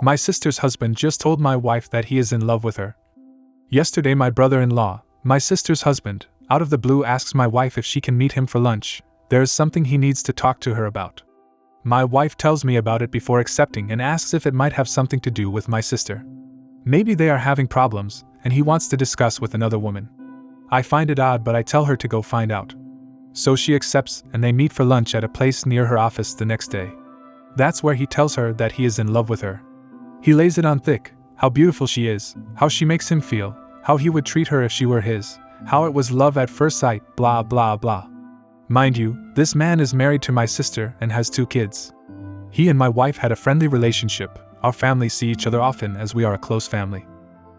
My sister's husband just told my wife that he is in love with her. Yesterday, my brother-in-law, my sister's husband, out of the blue asks my wife if she can meet him for lunch. There is something he needs to talk to her about. My wife tells me about it before accepting and asks if it might have something to do with my sister. Maybe they are having problems, and he wants to discuss with another woman. I find it odd, but I tell her to go find out. So she accepts, and they meet for lunch at a place near her office the next day. That's where he tells her that he is in love with her. He lays it on thick, how beautiful she is, how she makes him feel, how he would treat her if she were his, how it was love at first sight, blah blah blah. Mind you, this man is married to my sister and has 2 kids. He and my wife had a friendly relationship. Our families see each other often as we are a close family.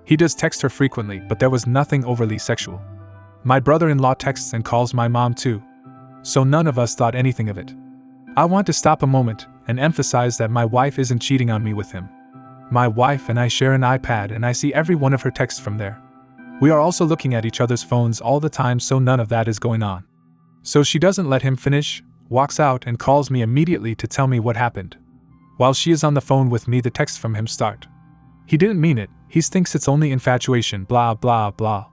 He does text her frequently, but there was nothing overly sexual. My brother-in-law texts and calls my mom too. So none of us thought anything of it. I want to stop a moment and emphasize that my wife isn't cheating on me with him. My wife and I share an iPad and I see every one of her texts from there. We are also looking at each other's phones all the time, so none of that is going on. So she doesn't let him finish, walks out and calls me immediately to tell me what happened. While she is on the phone with me, the texts from him start. He didn't mean it, he thinks it's only infatuation, blah blah blah.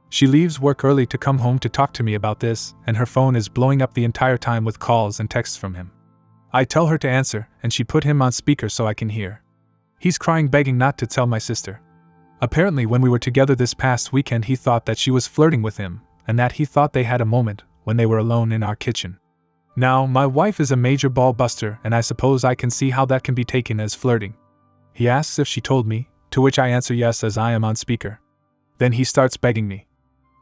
She leaves work early to come home to talk to me about this, and her phone is blowing up the entire time with calls and texts from him. I tell her to answer, and she put him on speaker so I can hear. He's crying, begging not to tell my sister. Apparently when we were together this past weekend, he thought that she was flirting with him, and that he thought they had a moment when they were alone in our kitchen. Now, my wife is a major ball buster, and I suppose I can see how that can be taken as flirting. He asks if she told me, to which I answer yes as I am on speaker. Then he starts begging me.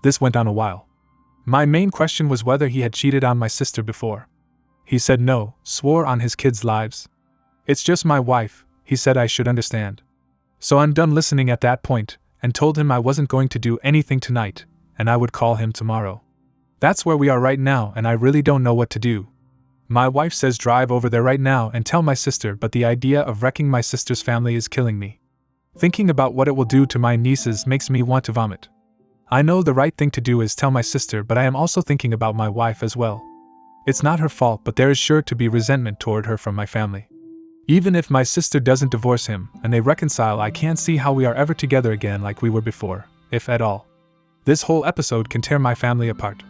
This went on a while. My main question was whether he had cheated on my sister before. He said no, swore on his kids' lives. It's just my wife, he said I should understand. So I'm done listening at that point, and told him I wasn't going to do anything tonight, and I would call him tomorrow. That's where we are right now, and I really don't know what to do. My wife says drive over there right now and tell my sister, but the idea of wrecking my sister's family is killing me. Thinking about what it will do to my nieces makes me want to vomit. I know the right thing to do is tell my sister, but I am also thinking about my wife as well. It's not her fault, but there is sure to be resentment toward her from my family. Even if my sister doesn't divorce him and they reconcile, I can't see how we are ever together again like we were before, if at all. This whole episode can tear my family apart.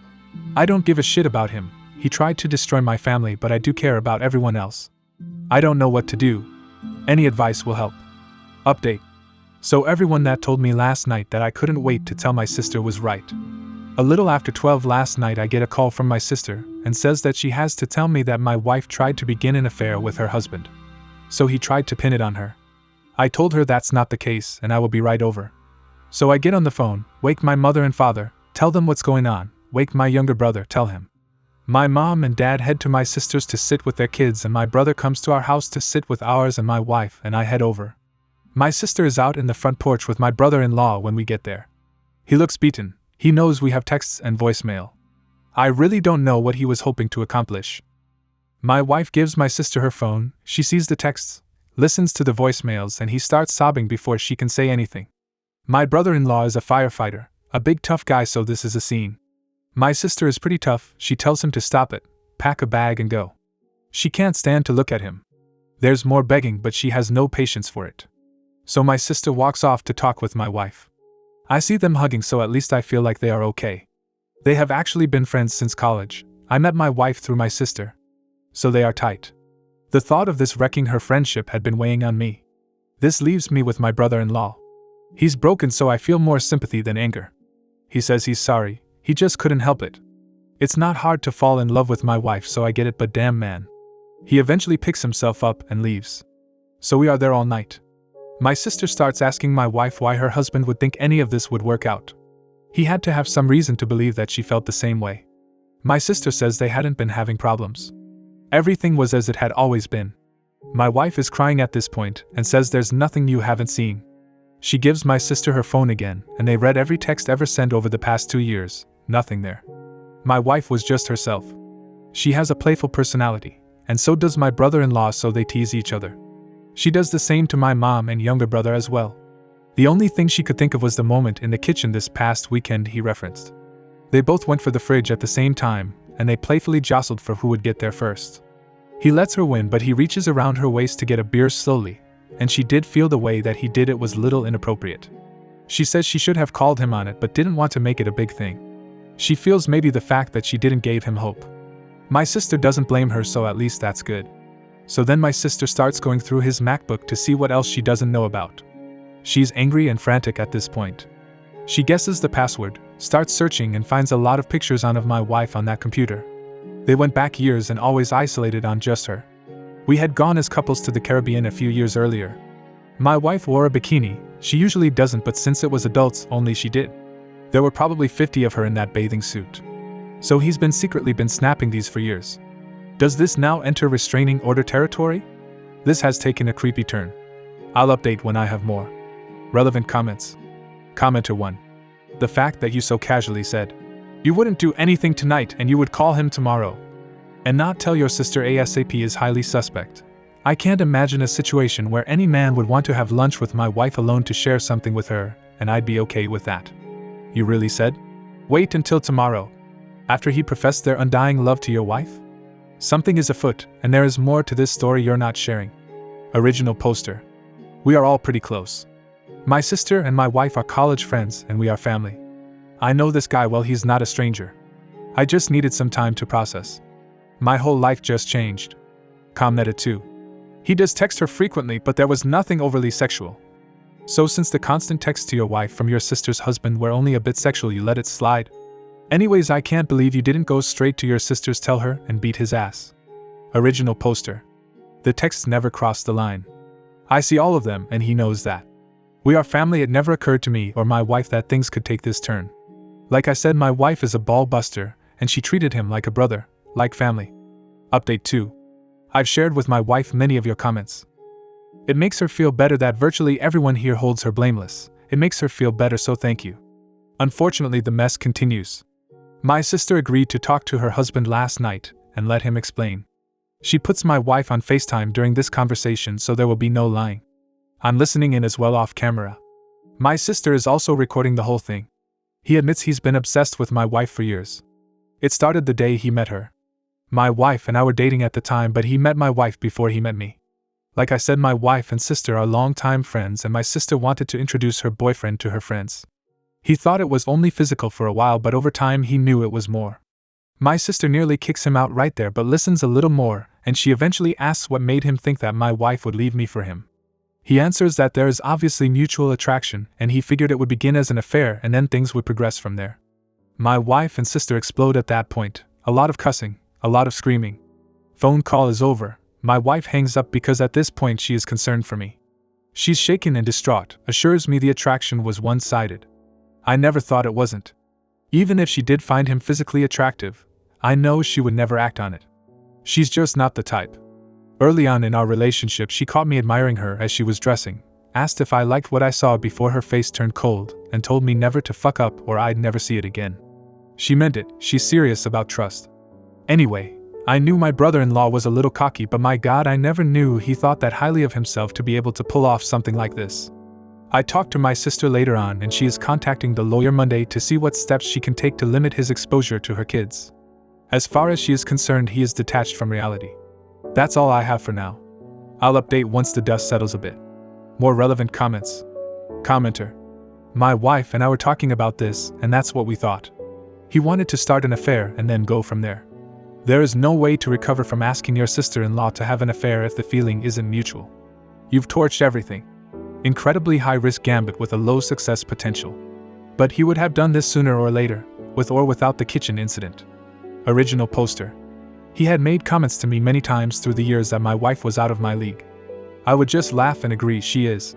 I don't give a shit about him. He tried to destroy my family, but I do care about everyone else. I don't know what to do. Any advice will help. Update. So everyone that told me last night that I couldn't wait to tell my sister was right. A little after 12 last night I get a call from my sister and says that she has to tell me that my wife tried to begin an affair with her husband. So he tried to pin it on her. I told her that's not the case and I will be right over. So I get on the phone, wake my mother and father, tell them what's going on, wake my younger brother, tell him. My mom and dad head to my sister's to sit with their kids, and my brother comes to our house to sit with ours and my wife, and I head over. My sister is out in the front porch with my brother-in-law when we get there. He looks beaten. He knows we have texts and voicemail. I really don't know what he was hoping to accomplish. My wife gives my sister her phone, she sees the texts, listens to the voicemails, and he starts sobbing before she can say anything. My brother-in-law is a firefighter, a big tough guy, so this is a scene. My sister is pretty tough. She tells him to stop it, pack a bag and go. She can't stand to look at him. There's more begging, but she has no patience for it. So my sister walks off to talk with my wife. I see them hugging, so at least I feel like they are okay. They have actually been friends since college. I met my wife through my sister. So they are tight. The thought of this wrecking her friendship had been weighing on me. This leaves me with my brother-in-law. He's broken, so I feel more sympathy than anger. He says he's sorry. He just couldn't help it. It's not hard to fall in love with my wife, so I get it, but damn man. He eventually picks himself up and leaves. So we are there all night. My sister starts asking my wife why her husband would think any of this would work out. He had to have some reason to believe that she felt the same way. My sister says they hadn't been having problems. Everything was as it had always been. My wife is crying at this point and says there's nothing you haven't seen. She gives my sister her phone again, and they read every text ever sent over the past 2 years. Nothing there. My wife was just herself. She has a playful personality, and so does my brother-in-law, so they tease each other. She does the same to my mom and younger brother as well. The only thing she could think of was the moment in the kitchen this past weekend he referenced. They both went for the fridge at the same time, and they playfully jostled for who would get there first. He lets her win, but he reaches around her waist to get a beer slowly, and she did feel the way that he did it was little inappropriate. She says she should have called him on it but didn't want to make it a big thing. She feels maybe the fact that she didn't give him hope. My sister doesn't blame her, so at least that's good. So then my sister starts going through his MacBook to see what else she doesn't know about. She's angry and frantic at this point. She guesses the password, starts searching, and finds a lot of pictures of my wife on that computer. They went back years and always isolated on just her. We had gone as couples to the Caribbean a few years earlier. My wife wore a bikini. She usually doesn't, but since it was adults only, she did. There were probably 50 of her in that bathing suit. So he's secretly been snapping these for years. Does this now enter restraining order territory? This has taken a creepy turn. I'll update when I have more relevant comments. Commenter 1. The fact that you so casually said you wouldn't do anything tonight and you would call him tomorrow and not tell your sister ASAP is highly suspect. I can't imagine a situation where any man would want to have lunch with my wife alone to share something with her, and I'd be okay with that. You really said? Wait until tomorrow, after he professed their undying love to your wife? Something is afoot, and there is more to this story you're not sharing. Original poster. We are all pretty close. My sister and my wife are college friends, and we are family. I know this guy well, he's not a stranger. I just needed some time to process. My whole life just changed. Commented 2. He does text her frequently, but there was nothing overly sexual. So since the constant texts to your wife from your sister's husband were only a bit sexual, you let it slide? Anyways, I can't believe you didn't go straight to your sister's tell her and beat his ass. Original poster. The texts never crossed the line. I see all of them, and he knows that. We are family. It never occurred to me or my wife that things could take this turn. Like I said, my wife is a ball buster, and she treated him like a brother, like family. Update 2. I've shared with my wife many of your comments. It makes her feel better that virtually everyone here holds her blameless. It makes her feel better, so thank you. Unfortunately, the mess continues. My sister agreed to talk to her husband last night and let him explain. She puts my wife on FaceTime during this conversation, so there will be no lying. I'm listening in as well off camera. My sister is also recording the whole thing. He admits he's been obsessed with my wife for years. It started the day he met her. My wife and I were dating at the time, but he met my wife before he met me. Like I said, my wife and sister are longtime friends, and my sister wanted to introduce her boyfriend to her friends. He thought it was only physical for a while, but over time he knew it was more. My sister nearly kicks him out right there, but listens a little more, and she eventually asks what made him think that my wife would leave me for him. He answers that there is obviously mutual attraction, and he figured it would begin as an affair and then things would progress from there. My wife and sister explode at that point. A lot of cussing, a lot of screaming. Phone call is over. My wife hangs up because at this point she is concerned for me. She's shaken and distraught, assures me the attraction was one-sided. I never thought it wasn't. Even if she did find him physically attractive, I know she would never act on it. She's just not the type. Early on in our relationship, she caught me admiring her as she was dressing, asked if I liked what I saw before her face turned cold, and told me never to fuck up or I'd never see it again. She meant it. She's serious about trust. Anyway, I knew my brother-in-law was a little cocky, but my God, I never knew he thought that highly of himself to be able to pull off something like this. I talked to my sister later on, and she is contacting the lawyer Monday to see what steps she can take to limit his exposure to her kids. As far as she is concerned, he is detached from reality. That's all I have for now. I'll update once the dust settles a bit. More relevant comments. Commenter. My wife and I were talking about this, and that's what we thought. He wanted to start an affair and then go from there. There is no way to recover from asking your sister-in-law to have an affair if the feeling isn't mutual. You've torched everything. Incredibly high-risk gambit with a low success potential. But he would have done this sooner or later, with or without the kitchen incident. Original poster. He had made comments to me many times through the years that my wife was out of my league. I would just laugh and agree she is.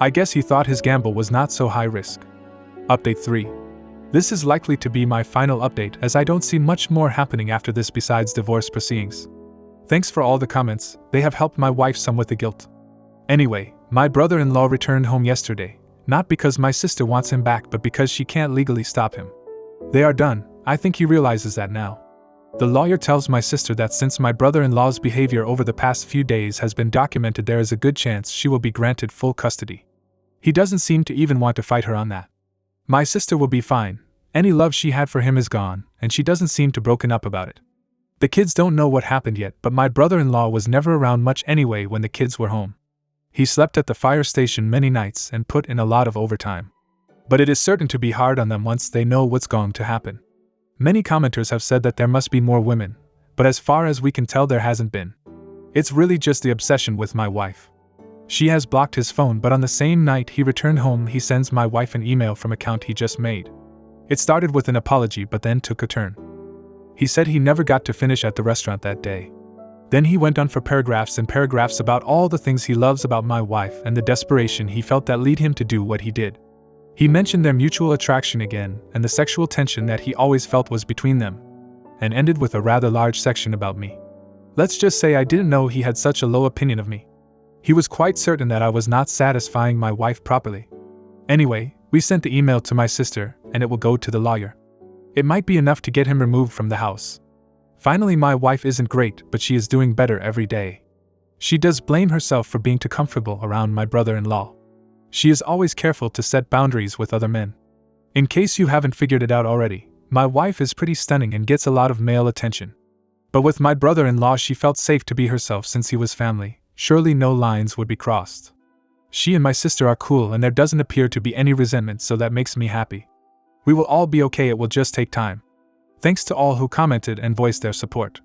I guess he thought his gamble was not so high risk. Update 3. This is likely to be my final update, as I don't see much more happening after this besides divorce proceedings. Thanks for all the comments, they have helped my wife some with the guilt. Anyway, my brother-in-law returned home yesterday, not because my sister wants him back but because she can't legally stop him. They are done. I think he realizes that now. The lawyer tells my sister that since my brother-in-law's behavior over the past few days has been documented, there is a good chance she will be granted full custody. He doesn't seem to even want to fight her on that. My sister will be fine. Any love she had for him is gone, and she doesn't seem too broken up about it. The kids don't know what happened yet, but my brother-in-law was never around much anyway when the kids were home. He slept at the fire station many nights and put in a lot of overtime. But it is certain to be hard on them once they know what's going to happen. Many commenters have said that there must be more women, but as far as we can tell there hasn't been. It's really just the obsession with my wife. She has blocked his phone, but on the same night he returned home he sends my wife an email from account he just made. It started with an apology but then took a turn. He said he never got to finish at the restaurant that day. Then he went on for paragraphs and paragraphs about all the things he loves about my wife and the desperation he felt that led him to do what he did. He mentioned their mutual attraction again and the sexual tension that he always felt was between them, and ended with a rather large section about me. Let's just say I didn't know he had such a low opinion of me. He was quite certain that I was not satisfying my wife properly. Anyway, we sent the email to my sister, and it will go to the lawyer. It might be enough to get him removed from the house. Finally, my wife isn't great, but she is doing better every day. She does blame herself for being too comfortable around my brother-in-law. She is always careful to set boundaries with other men. In case you haven't figured it out already, my wife is pretty stunning and gets a lot of male attention. But with my brother-in-law she felt safe to be herself since he was family. Surely no lines would be crossed. She and my sister are cool and there doesn't appear to be any resentment, so that makes me happy. We will all be okay, it will just take time. Thanks to all who commented and voiced their support.